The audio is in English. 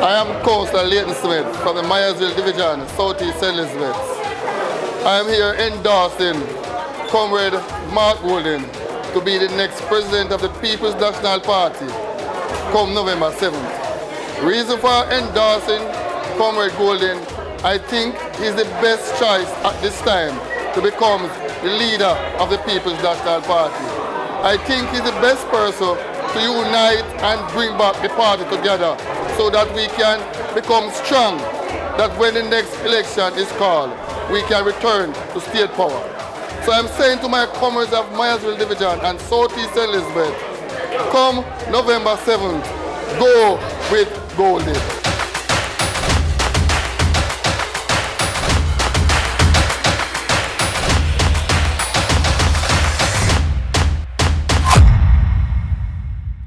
I am Councilor Layton Smith from the Myersville Division, Southeast Cde Smith. I am here endorsing Comrade Mark Golden to be the next president of the People's National Party come November 7th. Reason for endorsing Comrade Golden, I think he's the best choice at this time to become the leader of the People's National Party. I think he's the best person to unite and bring back the party together so that we can become strong, that when the next election is called, we can return to state power. So I'm saying to my comrades of Myersville Division and Southeast Elizabeth, come November 7th, go with Golden.